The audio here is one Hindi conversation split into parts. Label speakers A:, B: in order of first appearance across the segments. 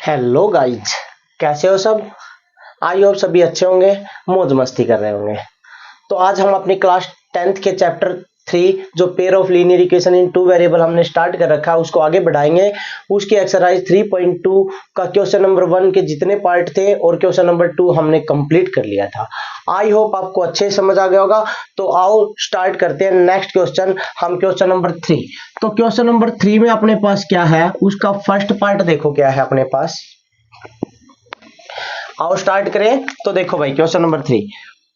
A: हेलो गाइज, कैसे हो सब। आई होप सभी अच्छे होंगे, मौज मस्ती कर रहे होंगे। तो आज हम अपनी क्लास 10th के चैप्टर 3 जो pair of linear equation in two variable हमने स्टार्ट कर रखा है उसको आगे बढ़ाएंगे। उसकी एक्सरसाइज 3.2 का क्वेश्चन नंबर 1 के जितने पार्ट थे और क्वेश्चन नंबर 2 हमने कंप्लीट कर लिया था। आई होप आपको अच्छे से समझ आ गया होगा। तो आओ स्टार्ट करते हैं नेक्स्ट क्वेश्चन। हम क्वेश्चन नंबर 3, तो क्वेश्चन नंबर 3 में अपने पास क्या है, उसका फर्स्ट पार्ट देखो क्या है अपने पास। आओ स्टार्ट करें। तो देखो भाई question number 3,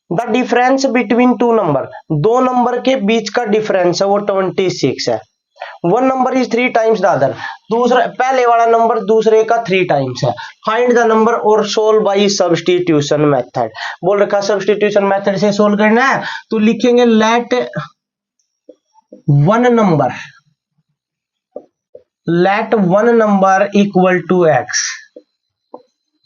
A: the difference between two number, दो नंबर के बीच का डिफरेंस है वो 26 है। One number is 3 times the other, दूसरा पहले वाला नंबर दूसरे का 3 टाइम्स है। फाइंड द नंबर और सोल्व बाई सब्स्टिट्यूशन मेथड। बोल रखा सब्स्टिट्यूशन मेथड से सोल्व करना है। तो लिखेंगे let one number equal to x,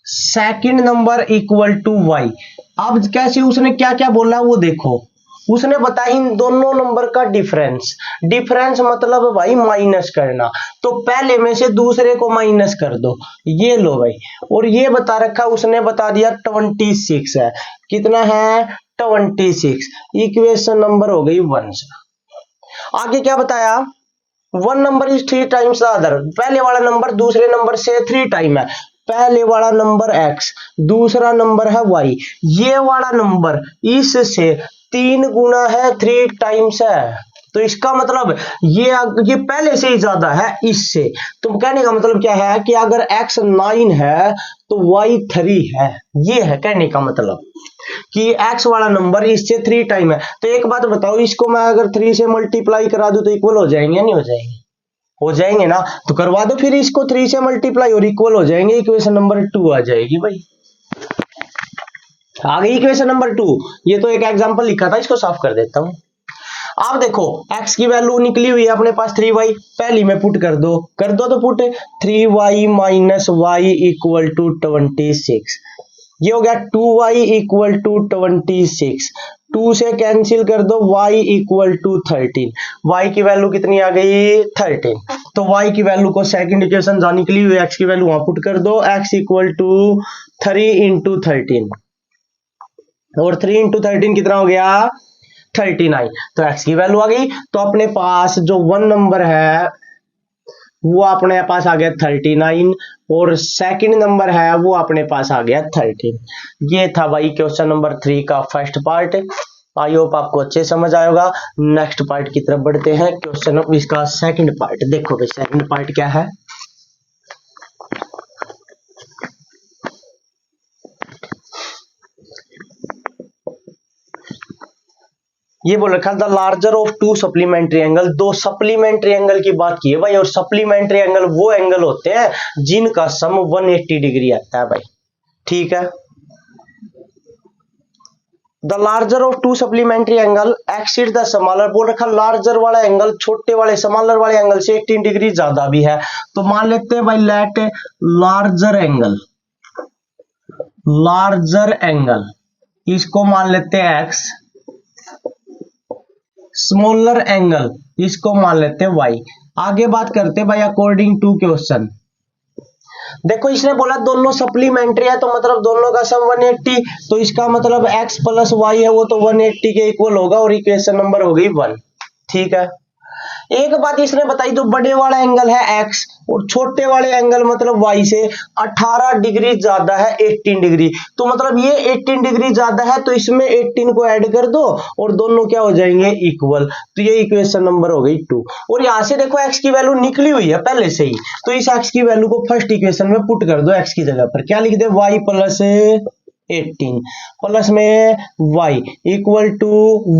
A: second number equal to y. अब कैसे उसने क्या क्या बोला वो देखो। उसने बताया इन दोनों नंबर का डिफरेंस, डिफरेंस मतलब भाई माइनस करना। तो पहले में से दूसरे को माइनस कर दो, ये लो भाई। और ये बता रखा, उसने बता दिया 26 है। कितना है? 26। इक्वेशन नंबर हो गई 1। आगे क्या बताया? One number is 3 times the other, पहले वाला नंबर दूसरे नंबर से 3 टाइम है। पहले वाला नंबर x, दूसरा नंबर है y, ये वाला नंबर इससे 3 गुना है, 3 टाइम्स है। तो इसका मतलब ये पहले से ही ज्यादा है इससे। तो कहने का मतलब क्या है कि अगर x 9 है तो y 3 है। ये है कहने का मतलब कि x वाला नंबर इससे 3 टाइम है। तो एक बात बताओ, इसको मैं अगर 3 से मल्टीप्लाई करा दूं तो इक्वल हो जाएंगे या नहीं हो जाएंगे? हो जाएंगे ना। तो करवा दो फिर इसको 3 से मल्टीप्लाई और इक्वल हो जाएंगे। इक्वेशन नंबर 2 आ जाएगी भाई। आ गई इक्वेशन नंबर 2। ये तो एक एग्जांपल लिखा था, इसको साफ कर देता हूं। अब देखो x की वैल्यू निकली हुई है अपने पास 3y, पहली में पुट कर दो तो put 3y minus y equal to 26। ये हो गया 2y इक्वल टू 26। 2 से कैंसिल कर दो, y इक्वल टू 13। y की वैल्यू कितनी आ गई? 13। तो y की वैल्यू को सेकंड इक्वेशन जहां निकली हुई x की वैल्यू वहां पुट कर दो, x इक्वल टू 3 इंटू 13। और 3 इंटू 13 कितना हो गया? 39। तो x की वैल्यू आ गई। तो अपने पास जो 1 नंबर है वो अपने पास आ गया 39 और सेकंड नंबर है वो अपने पास आ गया 13। ये था भाई क्वेश्चन नंबर 3 का फर्स्ट पार्ट। आई होप आपको अच्छे समझ आएगा। नेक्स्ट पार्ट की तरफ बढ़ते हैं। क्वेश्चन इसका सेकंड पार्ट देखो भाई, सेकंड पार्ट क्या है। ये बोल रखा the larger of 2 supplementary angle, 2 supplementary angle की बात की है भाई। और सप्लीमेंट्री एंगल वो एंगल होते हैं जिनका सम 180 डिग्री आता है भाई। ठीक है। The larger of 2 supplementary angle exceed the smaller, बोल रखा लार्जर वाला एंगल छोटे वाले स्मॉलर वाले एंगल से 18 डिग्री ज्यादा भी है। तो मान लेते हैं भाई लेट लार्जर एंगल इसको मान लेते हैं x, स्मॉलर एंगल इसको मान लेते हैं y। आगे बात करते हैं भाई अकॉर्डिंग टू क्वेश्चन। देखो इसने बोला दोनों सप्लीमेंट्री है, तो मतलब दोनों का सम 180। तो इसका मतलब x प्लस वाई है वो तो 180 के इक्वल होगा और इक्वेशन नंबर हो गई 1। ठीक है। एक बात इसने बताई, जो बड़े वाला एंगल है x और छोटे वाले एंगल मतलब y से 18 डिग्री ज्यादा है 18 डिग्री। तो मतलब ये 18 डिग्री ज्यादा है तो इसमें 18 को ऐड कर दो और दोनों क्या हो जाएंगे? इक्वल। तो ये इक्वेशन नंबर हो गई 2। और यहां से देखो x की वैल्यू निकली हुई है पहले से ही, तो इस x की वैल्यू को फर्स्ट इक्वेशन में पुट कर दो। x की जगह पर क्या लिख दे? y प्लस 18 प्लस में y इक्वल टू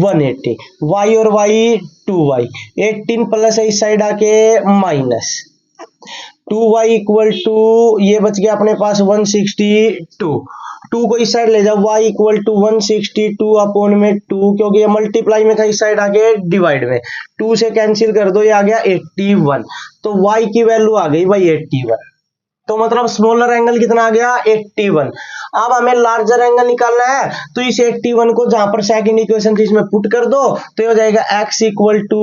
A: 180, y और y 2y, 18 प्लस इस साइड आके माइनस 2y इक्वल टू ये बच गया अपने पास 162। 2 को इस साइड ले जाओ, y इक्वल टू 162 अपॉन में 2, क्योंकि ये मल्टीप्लाई में था इस साइड आके डिवाइड में। 2 से कैंसिल कर दो, ये आ गया 81। तो y की वैल्यू आ गई भाई 81। तो मतलब स्मॉलर एंगल कितना आ गया? 81। अब हमें लार्जर एंगल निकालना है, तो इस 81 को जहां पर सेकंड इक्वेशन थी इसमें पुट कर दो, तो ये हो जाएगा x इक्वल टू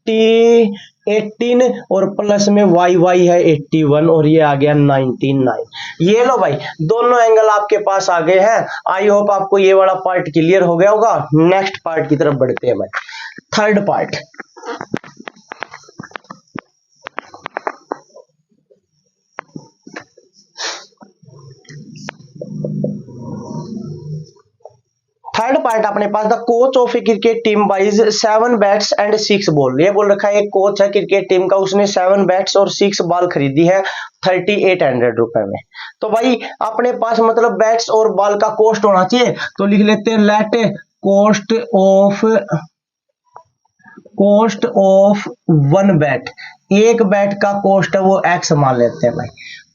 A: 18 और प्लस में y है 81 और ये आ गया 99। ये लो भाई दोनों एंगल आपके पास आ गए हैं। आई होप आपको ये वाला पार्ट क्लियर हो गया होगा। नेक्स्ट पार्ट की तरफ बढ़ते हैं भाई, थर्ड पार्ट। थर्ड पार्ट अपने पास, the coach of a cricket team buys 7 bats and 6 ball. ये बोल रखा है एक कोच है क्रिकेट टीम का, उसने 7 बैट्स और 6 बॉल खरीदी है 3800 रुपए में। तो भाई अपने पास मतलब बैट्स और बॉल का कॉस्ट होना चाहिए, तो लिख लेते हैं लेट कॉस्ट ऑफ 1 बैट। एक बैट का कॉस्ट है वो x मान लेते हैं भाई।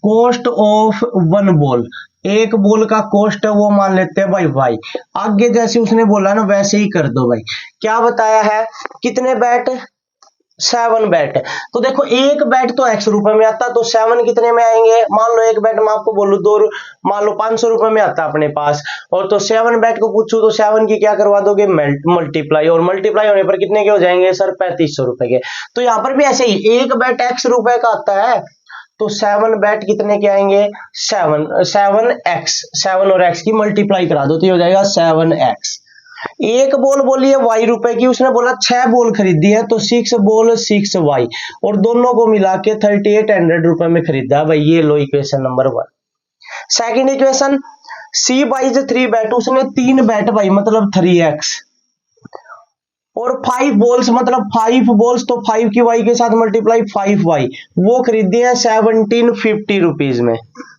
A: कॉस्ट ऑफ 1 बॉल, एक बॉल का कॉस्ट है वो मान लेते हैं भाई y। आगे जैसे उसने बोला ना वैसे ही कर दो भाई। क्या बताया है, कितने बैट, 7 बैट। तो देखो एक बैट तो x रुपए में आता, तो 7 कितने में आएंगे, मान लो एक बैट मैं आपको बोलूं मान लो 500 रुपए में आता अपने पास, और तो 7 बैट को पूछूं तो 7 की क्या करवा दोगे मल्टीप्लाई, और मल्टीप्लाई होने पर कितने के हो जाएंगे सर, 3500 रुपए के। तो यहाँ पर भी ऐसे ही एक बैट x रुपए का आता है, तो 7 बैट कितने के आएंगे, 7 और x की मल्टीप्लाई करा दो तो ये हो जाएगा 7x। एक बॉल बोली है y रुपए की, उसने बोला 6 बॉल खरीदी है, तो 6 बॉल 6y, और दोनों को मिला के 3800 रुपए में खरीदा भाई। ये लो equation number 1। Second equation, C buys 3 bat, उसने 3 बैट भाई मतलब 3x, और 5 बॉल्स मतलब 5 बॉल्स, तो 5 की y के साथ मल्टीप्लाई 5y, वो खरीदी है 1750 रुपीज में।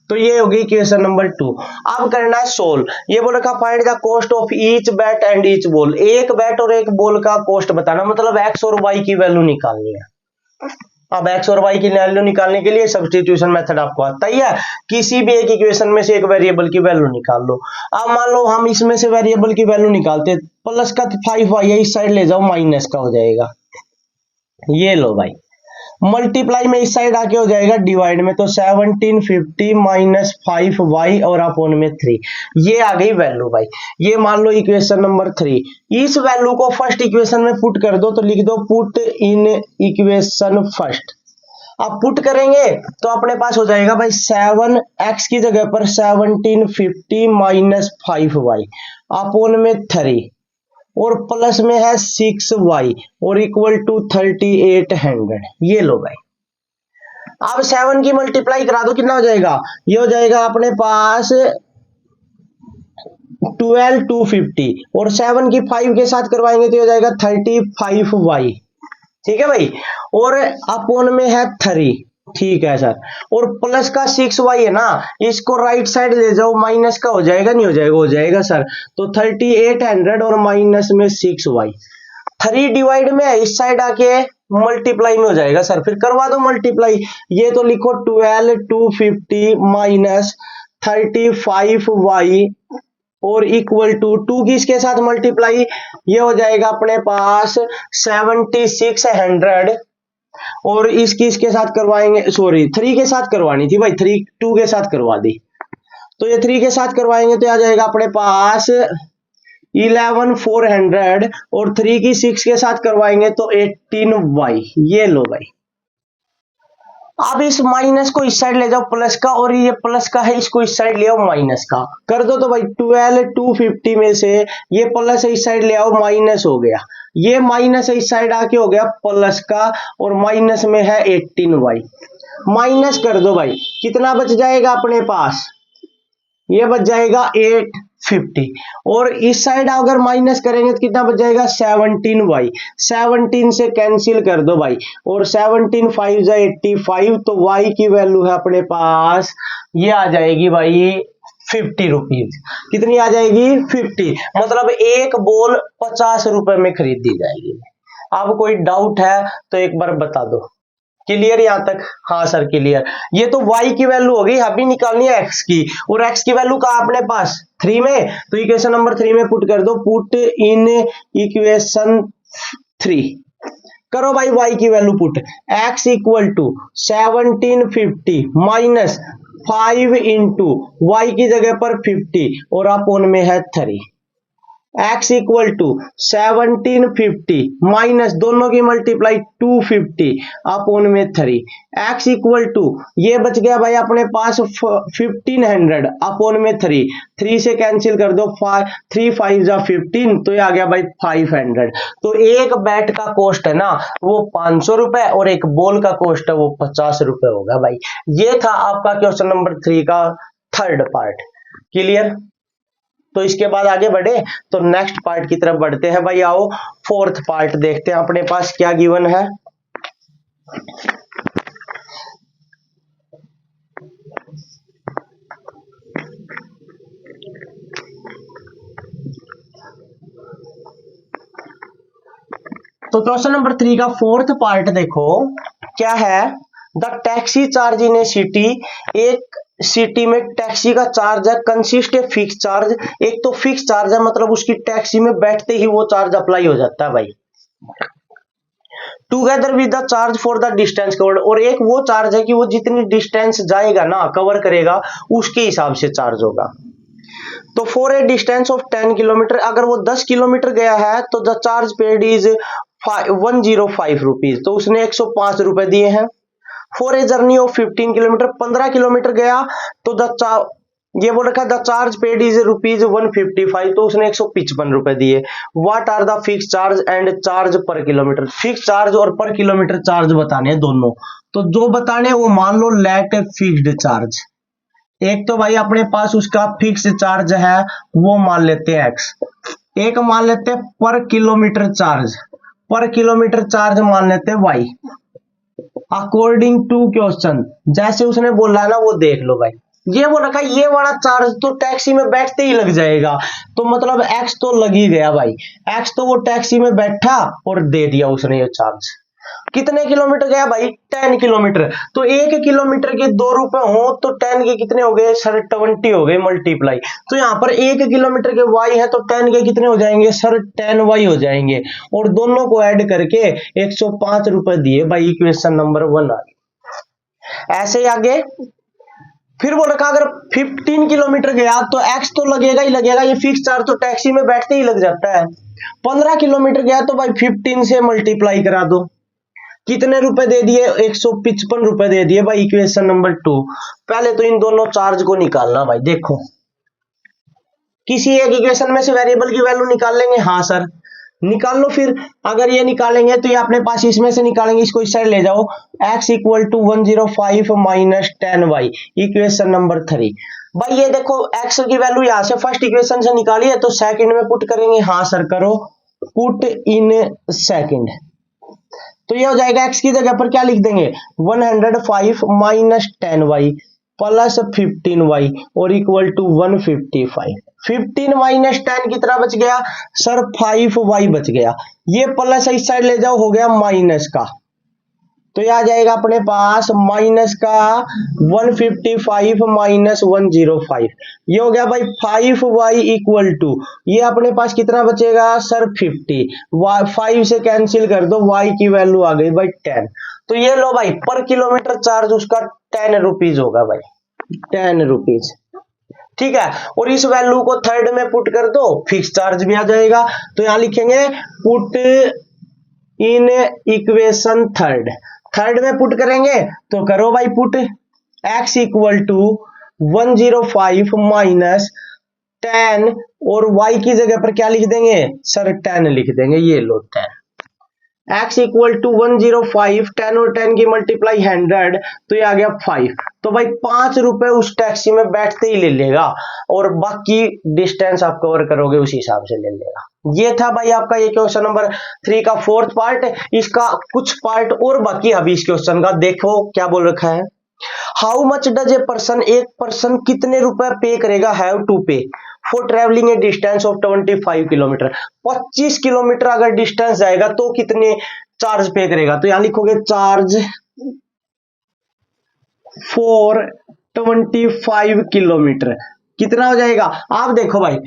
A: तो ये होगी इक्वेशन नंबर 2। अब करना है सोल्व। ये बोल रखा find the cost of each bat and each ball. एक बैट और एक बॉल का कॉस्ट बताना, मतलब x और y की वैल्यू निकालनी है। अब x और y की वैल्यू निकालने के लिए सब्स्टिट्यूशन मेथड आपको आता ही है, किसी भी एक इक्वेशन में से एक वेरिएबल की वैल्यू निकाल लो। अब मान लो हम इसमें से वेरिएबल की वैल्यू निकालते, प्लस का 5y है, इस साइड ले जाओ माइनस का हो जाएगा। ये लो भाई मल्टीप्लाई में इस साइड आके हो जाएगा डिवाइड में, तो 1750 माइनस 5y और अपॉन में 3, ये आ गई वैल्यू भाई। ये मान लो इक्वेशन नंबर 3। इस वैल्यू को फर्स्ट इक्वेशन में पुट कर दो, तो लिख दो पुट इन इक्वेशन फर्स्ट। अब पुट करेंगे तो अपने पास हो जाएगा भाई 7x की जगह पर 1750 माइनस 5y अपॉन में 3, और प्लस में है 6y और इक्वल टू 3800। ये लो भाई। अब 7 की मल्टीप्लाई करा दो, कितना हो जाएगा, ये हो जाएगा अपने पास 12250, और 7 की 5 के साथ करवाएंगे तो ये हो जाएगा 35y। ठीक है भाई, और अपॉन में है 3, ठीक है सर, और प्लस का 6y है ना, इसको राइट साइड ले जाओ, माइनस का हो जाएगा, नहीं हो जाएगा, हो जाएगा सर। तो 3800 और माइनस में 6y, 3 डिवाइड में है, इस साइड आके मल्टीप्लाई में हो जाएगा सर, फिर करवा दो मल्टीप्लाई। ये तो लिखो 12250 माइनस 35y और इक्वल टू 2 की इसके साथ मल्टीप्लाई, ये हो जाएगा अपने पास 7600, और इसके साथ करवाएंगे, सॉरी 3 के साथ करवानी थी भाई, 3 2 के साथ करवा दी, तो ये 3 के साथ करवाएंगे तो आ जाएगा अपने पास 11400, और 3 की 6 के साथ करवाएंगे तो 18y। ये लो भाई। अब इस माइनस को इस साइड ले जाओ प्लस का, और ये प्लस का है, इसको इस साइड ले आओ माइनस का, कर दो तो भाई 12250 में से ये प्लस इस साइड ले आओ माइनस हो गया, ये माइनस इस साइड आके हो गया प्लस का, और माइनस में है 18y। माइनस कर दो भाई, कितना बच जाएगा अपने पास, ये बच जाएगा 850, और इस साइड अगर माइनस करेंगे तो कितना बच जाएगा 17y। 17 से कैंसिल कर दो भाई, और 17 5 जा 85, तो y की वैल्यू है अपने पास, ये आ जाएगी भाई 50 रुपीज। कितनी आ जाएगी 50, मतलब एक बॉल 50 रुपए में खरीदी जाएगी। अब कोई डाउट है तो एक बार बता दो। क्लियर यहां तक, हाँ सर क्लियर। ये तो y की वैल्यू हो गई, अभी निकालनी है x की, और x की वैल्यू कहां अपने पास 3 में, तो इक्वेशन नंबर 3 में पुट कर दो, पुट इन इक्वेशन 3। करो भाई y की value put, x equal to 1750 minus 5 into y की जगह पर 50 और अपॉन में है 3, x इक्वल टू 1750 माइनस दोनों की मल्टीप्लाई 250 अपॉन में 3, x इक्वल टू ये बच गया भाई अपने पास 1500 अपॉन में 3, 3 से कैंसिल कर दो, 3 5 जा 15, तो ये आ गया भाई 500। तो एक बैट का कॉस्ट है ना वो 500 रुपए और एक बॉल का कॉस्ट है वो 50 रुपए होगा भाई। ये था आपका क्वेश्चन नंबर 3 का थर्ड पार्ट। क्लियर? तो इसके बाद आगे बढ़े तो नेक्स्ट पार्ट की तरफ बढ़ते हैं भाई। आओ फोर्थ पार्ट देखते हैं अपने पास क्या गिवन है। तो क्वेश्चन नंबर 3 का फोर्थ पार्ट देखो क्या है। The taxi charge in A city, एक सिटी में टैक्सी का चार्ज है कंसिस्ट ए फिक्स चार्ज, एक तो फिक्स चार्ज है मतलब उसकी टैक्सी में बैठते ही वो चार्ज अप्लाई हो जाता है भाई, together with the charge for the distance covered, और एक वो चार्ज है कि वो जितनी डिस्टेंस जाएगा ना कवर करेगा उसके हिसाब से चार्ज होगा। तो for a distance of 10 kilometre, अगर वो 10 किलोमीटर गया है तो the charge paid is 105 rupees, तो उसने 105 रुपए दिए हैं। For a journey of 15 kilometre, 15 kilometre गया तो ये बोल रखा the charge paid is rupees 155, तो उसने 155 रुपए दिए। What are the fix charge and charge per kilometre, fix charge और पर किलोमीटर चार्ज बताने हैं दोनों, तो जो बताने वो मान लो लेट फिक्स्ड चार्ज। एक तो भाई अपने पास उसका फिक्स चार्ज है वो मान लेते हैं x, एक मान लेते हैं पर kilometre charge, per kilometre charge मान लेते हैं y। अकॉर्डिंग टू क्वेश्चन जैसे उसने बोला है ना वो देख लो भाई, ये बोल रखा ये वाला चार्ज तो टैक्सी में बैठते ही लग जाएगा, तो मतलब x तो लग ही गया भाई, x तो वो टैक्सी में बैठा और दे दिया उसने ये चार्ज। कितने किलोमीटर गया भाई 10 किलोमीटर, तो 1 किलोमीटर के 2 रुपए हो तो 10 के कितने हो गए सर 20 हो गए मल्टीप्लाई, तो यहाँ पर 1 किलोमीटर के y है तो 10 के कितने हो जाएंगे सर 10y हो जाएंगे, और दोनों को ऐड करके 105 रुपए दिए भाई, इक्वेशन नंबर 1 आ गई। ऐसे ही आगे फिर वो रखा अगर 15 किलोमीटर गया तो x तो लगेगा ही लगेगा, ये फिक्स चार्ज तो टैक्सी में बैठते ही लग जाता है। 15 किलोमीटर गया तो भाई 15 से मल्टीप्लाई करा दो, कितने रुपए दे दिए 155 रुपए दे दिए भाई, इक्वेशन नंबर 2। पहले तो इन दोनों चार्ज को निकालना भाई, देखो किसी एक इक्वेशन में से वेरिएबल की वैल्यू निकाल लेंगे, हाँ सर निकाल लो। फिर अगर ये निकालेंगे तो ये अपने पास इसमें से निकालेंगे, इसको इस साइड ले जाओ, x equal to 105 minus 10y, equation number 3। भाई ये देखो x की वैल्यू यहाँ से फर्स्ट इक्वेशन से निकाली है तो सेकंड में पुट करेंगे, हाँ सर करो, पुट इन सेकंड, तो ये हो जाएगा x की जगह पर क्या लिख देंगे 105 माइनस 10y प्लस 15y और इक्वल टू 155। 15 माइनस 10 कितना बच गया सर 5y बच गया, ये प्लस इस साइड ले जाओ हो गया माइनस का, तो ये आ जाएगा अपने पास माइनस का 155 माइनस 105, ये हो गया भाई 5y इक्वल टू ये अपने पास कितना बचेगा सर 50, 5 से कैंसिल कर दो, y की वैल्यू आ गई भाई 10, तो ये लो भाई पर किलोमीटर चार्ज उसका 10 रुपीज होगा भाई, 10 रुपीज, ठीक है। और इस वैल्यू को थर्ड में पुट कर दो फिक्स चार्ज भी आ जाएगा, तो यहां लिखेंगे put in equation third, third में पुट करेंगे तो करो भाई put x equal to 105 minus 10 और y की जगह पर क्या लिख देंगे सर 10 लिख देंगे, ये लो 10, x इक्वल टू 105, 10 और 10 की मल्टीप्लाई 100, तो ये आ गया 5, तो भाई 5 रुपए उस टैक्सी में बैठते ही ले लेगा और बाकी डिस्टेंस आप कवर करोगे उस हिसाब से ले लेगा। ये था भाई आपका ये क्वेश्चन नंबर 3 का फोर्थ पार्ट, इसका कुछ पार्ट और बाकी अभी इस क्वेश्चन का देखो क्या बोल रखा है। How much does a person, एक पर्सन कितने रुपए पे करेगा हैव टू पे for travelling A distance of 25 kilometre, 25 kilometre अगर डिस्टेंस जाएगा तो कितने चार्ज पे करेगा, तो यहां लिखोगे चार्ज फॉर 25 किलोमीटर कितना हो जाएगा, आप देखो भाई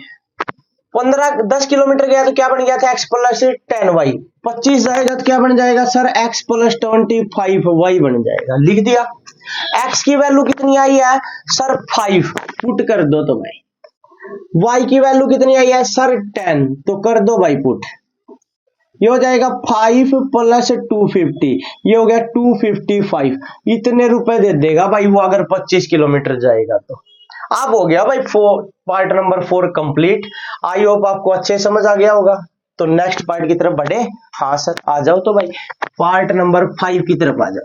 A: 10 किलोमीटर गया तो क्या बन गया था x प्लस 10y, 25 जाएगा तो क्या बन जाएगा सर x प्लस 25y बन जाएगा, लिख दिया। x की वैल्यू कितनी आई है सर 5, पुट कर दो तो भाई y की वैल्यू कितनी आई है सर 10, तो कर दो भाई पुट। ये हो जाएगा 5 प्लस 250, ये हो गया 255। इतने रुपए दे देगा भाई वो अगर 25 किलोमीटर जाएगा तो। अब हो गया भाई part number 4 complete. I hope आपको अच्छे समझ आ गया होगा। तो नेक्स्ट पार्ट की तरफ बढ़े। हाँ सर आ जाओ तो भाई पार्ट नंबर 5 की तरफ आ जाओ।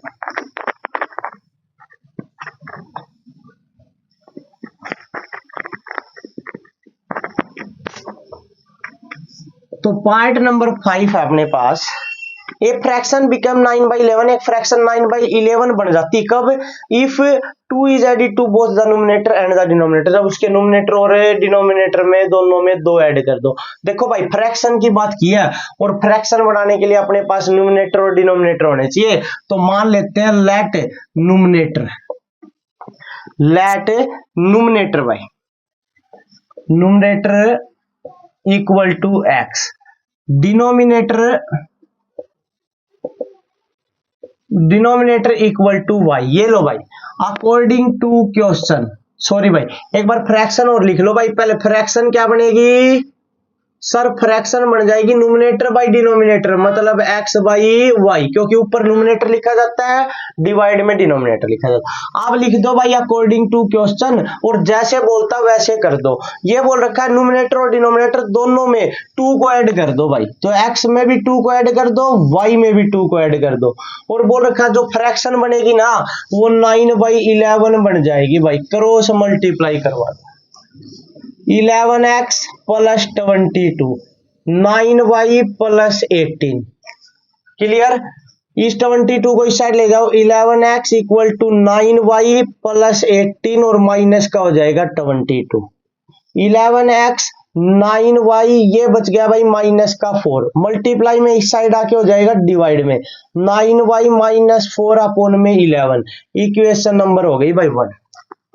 A: तो पार्ट नंबर 5 है अपने पास। ए फ्रैक्शन बिकम 9/11, एक फ्रैक्शन 9/11 बन जाती कब? If 2 is added to both the numerator and the denominator, जब उसके न्यूमरेटर और डिनोमिनेटर में दोनों में 2 ऐड कर दो। देखो भाई फ्रैक्शन की बात की है और फ्रैक्शन बनाने के लिए अपने पास न्यूमरेटर और डिनोमिनेटर होने चाहिए। तो मान लेते हैं लेट न्यूमरेटर भाई numerator equal to x, denominator equal to y. ये लो भाई अकॉर्डिंग टू क्वेश्चन, सॉरी भाई एक बार फ्रैक्शन और लिख लो भाई। पहले फ्रैक्शन क्या बनेगी सर? फ्रैक्शन बन जाएगी न्यूमरेटर बाई डिनोमिनेटर, मतलब x बाई वाई, क्योंकि ऊपर न्यूमरेटर लिखा जाता है डिवाइड में डिनोमिनेटर लिखा जाता है। आप लिख दो भाई अकॉर्डिंग टू क्वेश्चन और जैसे बोलता वैसे कर दो। ये बोल रखा है न्यूमरेटर और डिनोमिनेटर दोनों में 2 को ऐड कर दो भाई, तो x में भी 2 को ऐड कर दो, y में भी 2 को ऐड कर दो। और बोल रखा है जो फ्रैक्शन बनेगी ना वो 9/11 बन जाएगी भाई, क्रॉस मल्टीप्लाई करवा दो। 11x plus 22, 9y plus 18। Clear? इस 22 को इस साइड ले जाओ, 11x equal to 9y plus 18 और माइनस का हो जाएगा 22। 11x 9y ये बच गया भाई माइनस का 4, मल्टीप्लाई में इस साइड आके हो जाएगा डिवाइड में, 9y माइनस 4 अपॉन में 11। इक्वेशन नंबर हो गई भाई 1।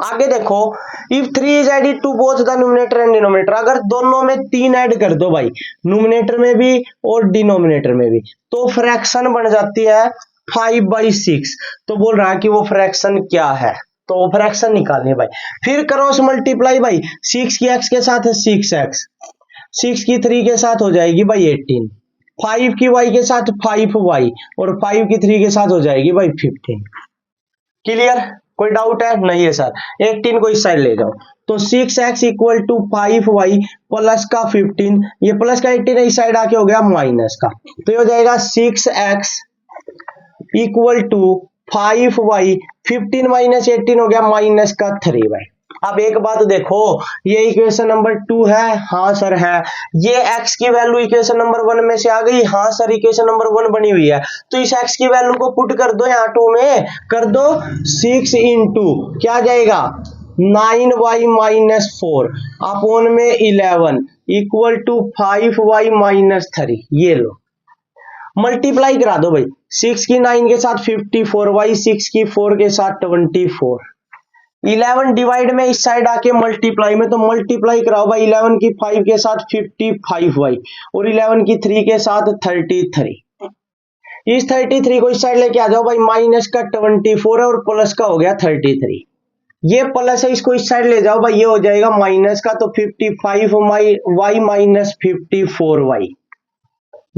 A: आगे देखो if 3 is added to both the numerator and denominator, अगर दोनों में 3 ऐड कर दो भाई, न्यूमरेटर में भी और डिनोमिनेटर में भी, तो फ्रैक्शन बन जाती है 5/6। तो बोल रहा है कि वो फ्रैक्शन क्या है, तो वो फ्रैक्शन निकालनी है भाई। फिर क्रॉस मल्टीप्लाई भाई, 6 की x के साथ है 6x, 6 की 3 के साथ हो जाएगी भाई 18, 5 की y के साथ 5y और 5 की 3 के साथ हो जाएगी भाई 15। क्लियर? कोई डाउट है? नहीं है सर। 18 को इस साइड ले जाओ, तो 6x equal to 5y plus का 15, ये प्लस का 18 इस साइड आके हो गया माइनस का, तो ये हो जाएगा 6x equal to 5y, 15 minus 18 हो गया माइनस का 3y। अब एक बात देखो, ये इक्वेशन नंबर 2 है? हाँ सर है। ये x की वैल्यू इक्वेशन नंबर 1 में से आ गई? हाँ सर इक्वेशन नंबर 1 बनी हुई है। तो इस x की वैल्यू को पुट कर दो यहाँ 2 में, कर दो 6 इंटू क्या आ जाएगा 9y माइनस 4 अपॉन में 11 इक्वल टू 5y माइनस 3। ये लो मल्टीप्लाई करा दो भाई, 6 की 9 के साथ 54y, 6 की 4 के साथ 24, 11 डिवाइड में इस साइड आके मल्टीप्लाई में, तो मल्टीप्लाई कराओ भाई 11 की 5 के साथ 55y और 11 की 3 के साथ 33। इस 33 को इस साइड लेके आ जाओ भाई, माइनस का 24 है और प्लस का हो गया 33। ये प्लस है इसको इस साइड ले जाओ भाई, ये हो जाएगा माइनस का, तो 55y माइनस 54y,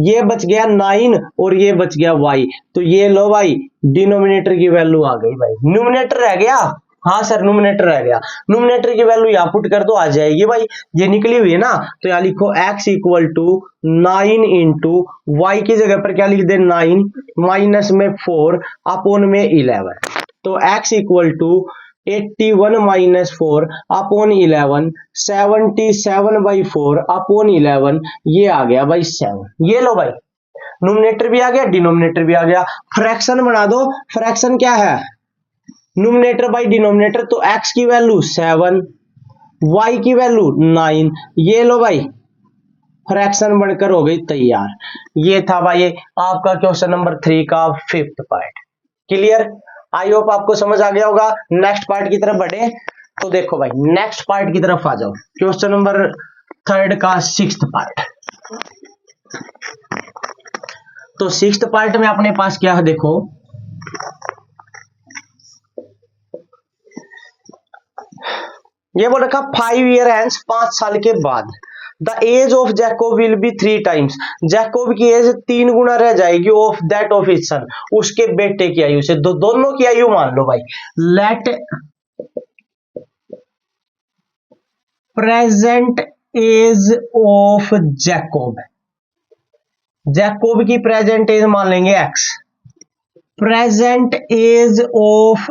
A: ये बच गया 9 और ये बच गया y। तो ये लो भाई डिनोमिनेटर की वैल्यू आ गई भाई, न्यूमरेटर रह गया। हाँ सर न्यूमरेटर रह गया, न्यूमरेटर की वैल्यू यहाँ पुट कर दो आ जाएगी भाई, ये निकली हुई है ना। तो यहाँ लिखो x equal to 9 into y की जगह पर क्या लिख दे 9 माइनस में 4 अपॉन में 11, तो x equal to 81 minus 4 upon 11, 77/4 upon 11, ये आ गया भाई 7। ये लो भाई न्यूमरेटर भी आ गया डिनोमिनेटर भी आ गया। फ्रैक्शन बना दो, फ्रैक्शन क्या है न्यूमरेटर बाई डिनोमिनेटर, तो x की वैल्यू 7, y की वैल्यू 9, ये लो भाई फ्रैक्शन बनकर हो गई तैयार। ये था भाई आपका क्वेश्चन नंबर 3 का 5th part. Clear? I hope आपको समझ आ गया होगा। नेक्स्ट पार्ट की तरफ बढ़े। तो देखो भाई नेक्स्ट पार्ट की तरफ आ जाओ, क्वेश्चन नंबर 3 का 6th पार्ट। तो 6th पार्ट में अपने पास क्या है देखो, ये बोल रखा 5 ईयर हैंस, 5 साल के बाद the age of Jacob will be 3 times, Jacob की एज 3 गुना रह जाएगी of that of his son, उसके बेटे की आयु से। दोनों की आयु मान लो भाई। Let present age of Jacob, Jacob की प्रेजेंट एज मान लेंगे x, present age of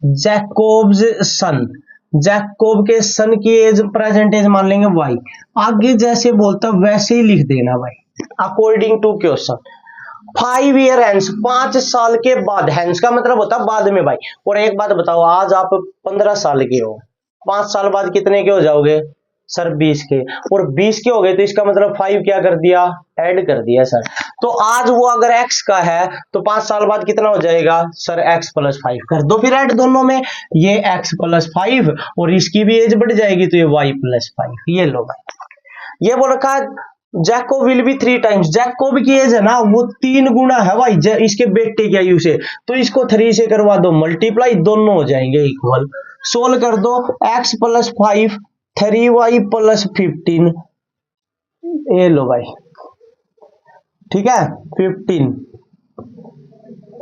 A: Jacob's son, Jacob के सन की एज प्रेजेंट एज मान लेंगे y। आगे जैसे बोलता वैसे ही लिख देना भाई according to question. 5 year hence, 5 साल के बाद, हैंस का मतलब होता है बाद में भाई। और एक बात बताओ, आज आप 15 साल के हो, 5 साल बाद कितने के हो जाओगे सर 20 के, और 20 के हो गए तो इसका मतलब 5 क्या कर दिया, ऐड कर दिया सर। तो आज वो अगर x का है तो 5 साल बाद कितना हो जाएगा सर x + 5, कर दो फिर ऐड दोनों में, ये x + 5 और इसकी भी एज बढ़ जाएगी तो ये y + 5। ये लो भाई, ये बोल रखा Jacob will be 3 times, Jacob की एज है ना वो 3 गुना है भाई इसके बेटे की आयु से, तो इसको 3 से करवा दो मल्टीप्लाई, दोनों हो जाएंगे इक्वल। सोल्व कर दो, x + 5 3y + 15, ये लो भाई ठीक है 15,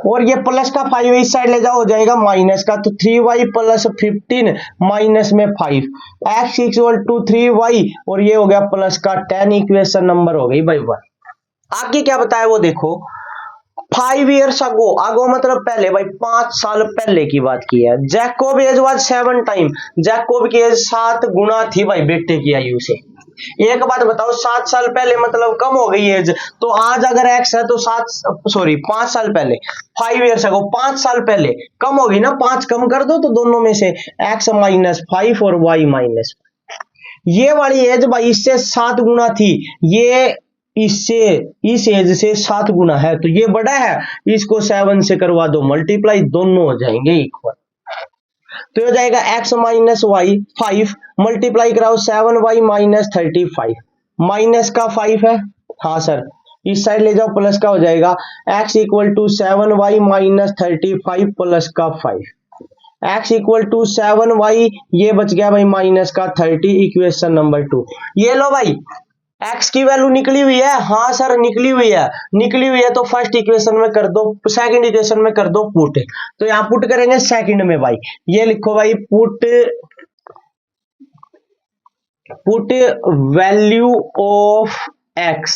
A: और ये प्लस का 5 इस साइड ले जाओ हो जाएगा माइनस का, तो 3y + 15 माइनस में 5, x = 3y और ये हो गया प्लस का 10, इक्वेशन नंबर हो गई भाई 1। आगे क्या बताया वो देखो, 5 ईयर्स अगो, अगो मतलब पहले भाई 5 साल पहले की बात की है। Jacob age was 7 time, Jacob की एज 7 गुना थी भाई बेटे की आयु से। एक बात बताओ 7 साल पहले मतलब कम हो गई एज, तो आज अगर x है तो 5 साल पहले 5 ईयर्स अगो 5 साल पहले कम होगी ना, 5 कम कर दो तो दोनों में से x - 5 और y -5। ये वाली एज भाई इससे 7 गुना थी, ये इससे इस एज से 7 गुना है, तो ये बड़ा है, इसको 7 से करवा दो मल्टीप्लाई, दोनों हो जाएंगे इक्वल। तो हो जाएगा x - y 5 मल्टीप्लाई कराओ 7y - 35, माइनस का 5 है, हाँ सर इस साइड ले जाओ प्लस का हो जाएगा, x = 7y - 35 प्लस का 5, x = 7y, ये बच गया भाई माइनस का 30, इक्वेशन नंबर 2। ये लो भाई x की वैल्यू निकली हुई है, हाँ सर निकली हुई है, निकली हुई है तो फर्स्ट इक्वेशन में कर दो, सेकंड इक्वेशन में कर दो पुट। तो यहाँ पुट करेंगे सेकंड में भाई, ये लिखो भाई put value of x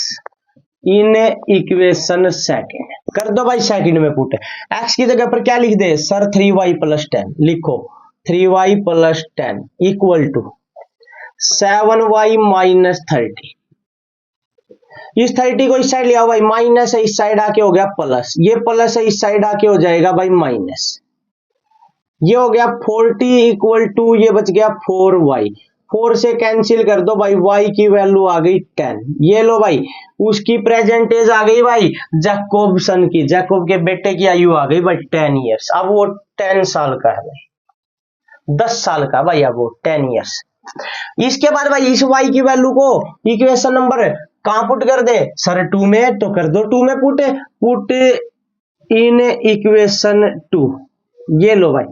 A: in equation second, कर दो भाई सेकंड में पुट। x की जगह पर क्या लिख दे सर 3y + 10, लिखो 3y + 10 = 7y - 30, इस 30 को इस साइड ले आओ भाई, माइनस है इस साइड आके हो गया प्लस, ये प्लस है इस साइड आके हो जाएगा भाई माइनस, ये हो गया 40 = ये बच गया 4y, 4 से कैंसिल कर दो भाई, y की वैल्यू आ गई 10। ये लो भाई उसकी प्रेजेंट एज आ गई भाई जैकोब सन की, जैकोब के बेटे की आयु आ गई भाई 10 ईयर्स। अब वो 10 साल का है भाई, 10 साल का भाई, अब वो 10 ईयर्स। इसके बाद भाई इस y की वैल्यू को इक्वेशन नंबर कहां पुट कर दे सर 2 में, तो कर दो 2 में पुट इन इक्वेशन 2, ये लो भाई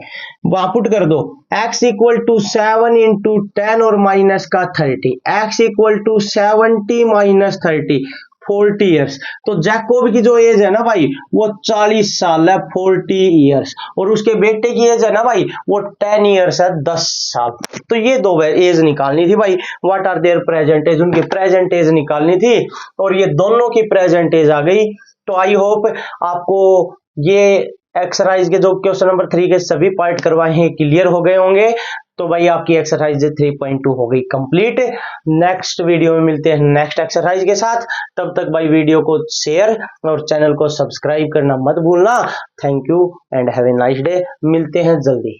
A: वहां पुट कर दो, x = 7 × 10 और माइनस का 30, x = 70 - 30 40 ईयर्स। तो जैकोब की जो एज है ना भाई वो 40 साल है 40 ईयर्स, और उसके बेटे की एज है ना भाई वो 10 ईयर्स है 10 साल। तो ये दो एज निकालनी थी भाई, what are their present age, उनकी प्रेजेंट एज निकालनी थी, और ये दोनों की प्रेजेंट एज आ गई। तो आई होप आपको ये एक्सरसाइज के जो क्वेश्चन नंबर 3 के सभी पार्ट करवाए हैं क्लियर हो गए होंगे। तो भाई आपकी एक्सरसाइज 3.2 हो गई कंप्लीट। नेक्स्ट वीडियो में मिलते हैं नेक्स्ट एक्सरसाइज के साथ, तब तक भाई वीडियो को शेयर और चैनल को सब्सक्राइब करना मत भूलना। Thank you and have a nice day, मिलते हैं जल्दी।